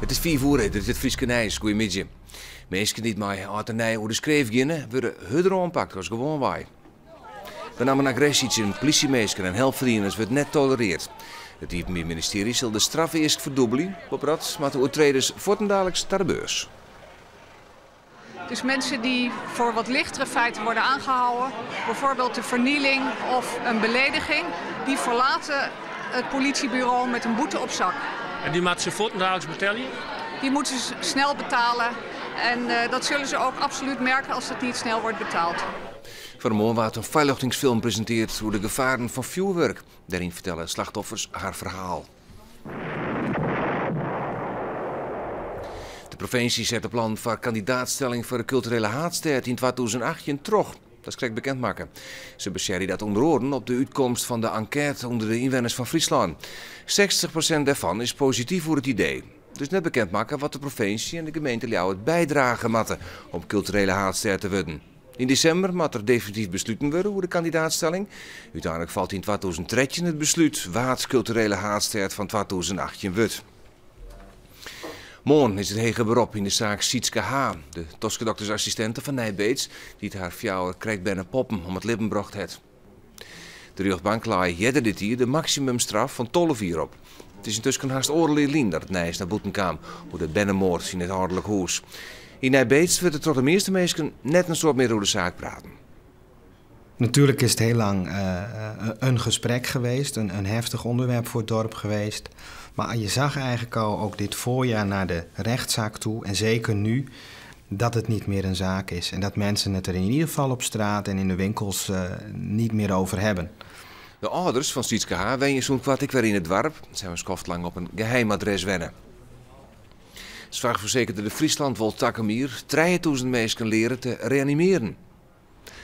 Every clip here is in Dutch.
Het is 4 uur, dit is het Frieske Nijs. Goedemiddag. Mensen die mij uit de nij hoe de schreef beginnen, worden hudder aanpakt als gewoon wij. We namen agressie in politiemeester en helpverdieners wordt net tolereerd. Het ministerie zal de straf eerst verdubbelen, op dat, maar de overtreders voortendadelijk naar de beurs. Dus mensen die voor wat lichtere feiten worden aangehouden, bijvoorbeeld de vernieling of een belediging, die verlaten het politiebureau met een boete op zak. En die moeten ze voortendadelijks betalen? Die moeten ze snel betalen en dat zullen ze ook absoluut merken als dat niet snel wordt betaald. Vanmorgen werd een vrijluchtingsfilm presenteerd over de gevaren van vuurwerk. Daarin vertellen slachtoffers haar verhaal. De provincie zet een plan voor kandidaatstelling voor de culturele haatstijd in 2018 terug. Dat is correct bekendmaken. Ze baseren dat onder andere op de uitkomst van de enquête onder de inwoners van Friesland. 60% daarvan is positief voor het idee. Dus net bekendmaken wat de provincie en de gemeente Ljouwert bijdragen moeten om culturele haatstijd te worden. In december moet er definitief besloten worden over de kandidaatstelling. Uiteindelijk valt in 2013 het besluit wat culturele haatstijd van 2018 wordt. Morgen is het hege beroep in de zaak Sietske H., de toskedoktersassistente van Nijbeets, die het haar fjouwer krijgt bijna poppen om het leven bracht heeft. De rechtbank laai jeder dit hier de maximumstraf van 12 jaar op. Het is intussen haast oorlog dat het Nijs naar boeten kwam voor de bennemoord in het ouderlijk huis. In Nijbeets werd het tot de meeste mensen net een soort meer over de zaak praten. Natuurlijk is het heel lang een gesprek geweest, een heftig onderwerp voor het dorp geweest. Maar je zag eigenlijk al ook dit voorjaar naar de rechtszaak toe, en zeker nu, dat het niet meer een zaak is. En dat mensen het er in ieder geval op straat en in de winkels niet meer over hebben. De ouders van Sietske H. wonen zo'n kwartier weer in het dorp. Zijn we skoftlang op een geheim adres wennen. Zorgverzekerde de Friesland wil Takkenmier 3000 mensen leren te reanimeren.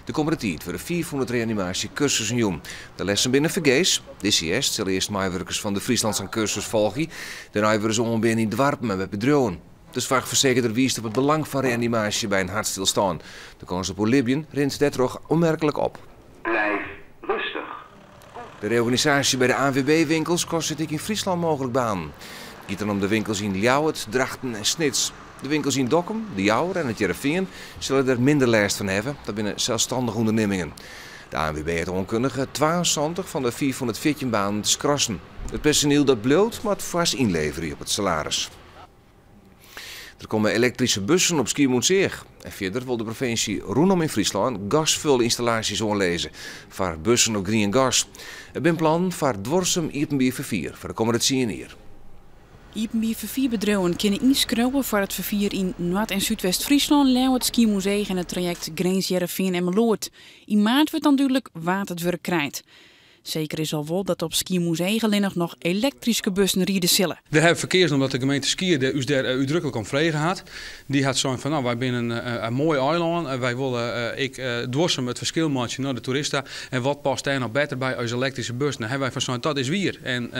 De komende tijd voor de 400 reanimatiecursussen jong. De lessen binnen vergees. DCS zal eerst meewerkers van de Frieslandse cursus volgen. Daarna worden ze onbeheer in het dorp met bedrijven. De zorgverzekerde wiest op het belang van reanimatie bij een hartstilstand. De kans op Libië rint dit toch onmerkelijk op. Blijf rustig. De reorganisatie bij de ANWB-winkels kost het in Friesland mogelijk baan. Het gaat dan om de winkels in Ljouwert, Drachten en Snits. De winkels in Dokkum, de Jouwer en het Jereveen zullen er minder last van hebben. Dat binnen zelfstandige ondernemingen. De ANWB heeft onkundige 72 van de 414 banen te schrassen. Het personeel dat bloot moet vast inleveren op het salaris. Er komen elektrische bussen op Schiermonnikoog. En verder wil de provincie Roermond in Friesland gasvulinstallaties aanlezen voor bussen op green gas. Het ben plan voor Dworsum Iepenbier vervier voor de komende 10 jaar. Iepenbier vervierbedrijven kunnen inschrijven voor het vervier in Noord- en Zuidwest-Friesland, Ljouwert, Schiermonnikoog en het traject Grens Jereveen en Meloord. In maart wordt dan duidelijk waar het werk krijgt. Zeker is al wel dat op Schiermonnikoog alleen nog elektrische bussen rijden zullen. We hebben verkeers omdat de gemeente Skier daar uitdrukkelijk om vregen had. Die had zo'n van, nou, wij zijn een mooi eiland. Wij willen Dworsum het verschil maken naar de toeristen. En wat past daar nog beter bij als elektrische bus? Nou, hebben wij van zo'n, dat is weer. En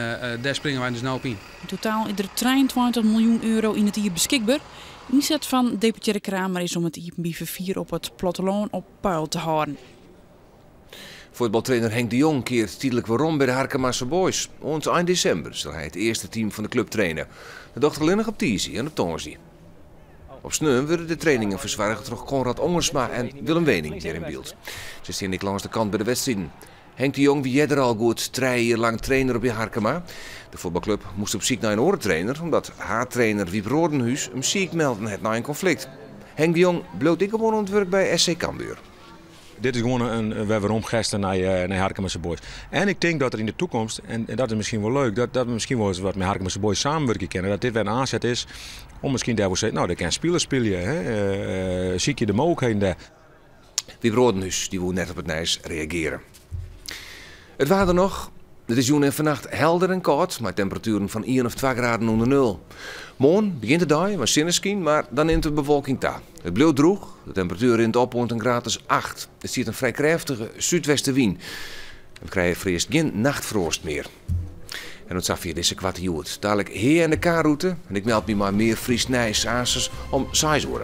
daar springen wij dus nou op in. In totaal is er 23 miljoen euro in het hier beschikbaar. Inzet van deputaire Kramer is om het Iepenbier vervier op het platteland op peil te houden. Voetbaltrainer Henk de Jong keert tijdelijk waarom bij de Harkemasse Boys. Ons eind december zal hij het eerste team van de club trainen. De dag alleen op Tizi en op Tonzi. Op Sneum worden de trainingen verzwaard door Konrad Ongersma en Willem Wening hier in beeld. Ze staan niet langs de kant bij de wedstrijden. Henk de Jong wie er al goed 3 jaar lang trainer op je Harkema. De voetbalclub moest op zoek naar een orentrainer omdat haar trainer Wiep Rodenhuis hem ziek meldde net na een conflict. Henk de Jong bloot ik gewoon het werk bij SC Cambuur. Dit is gewoon een waarom gesten naar Harkemasse Boys. En ik denk dat er in de toekomst, en dat is misschien wel leuk, dat we misschien wel eens wat met Harkemasse Boys samenwerken kennen. Dat dit weer een aanzet is om misschien daar te zeggen, nou, dat kan spelers spelen. Zie je de mogelijkheden daar. Wiep Rodenhuis die wil net op het Nijs reageren. Het waren er nog. Het is en vannacht helder en koud, met temperaturen van 1 of 2 graden onder nul. Morgen begint de dag met zonneschijn, maar dan neemt de bewolking toe. Het blijft droog, de temperatuur in het op rond een graad is 8. Er zit een vrij krachtige zuidwestenwind. We krijgen vreest geen nachtfrost meer. En dat zag via deze kwartier. Dadelijk heer en de K-route. En ik meld me maar meer Fries Nijs Azers om 6 uur.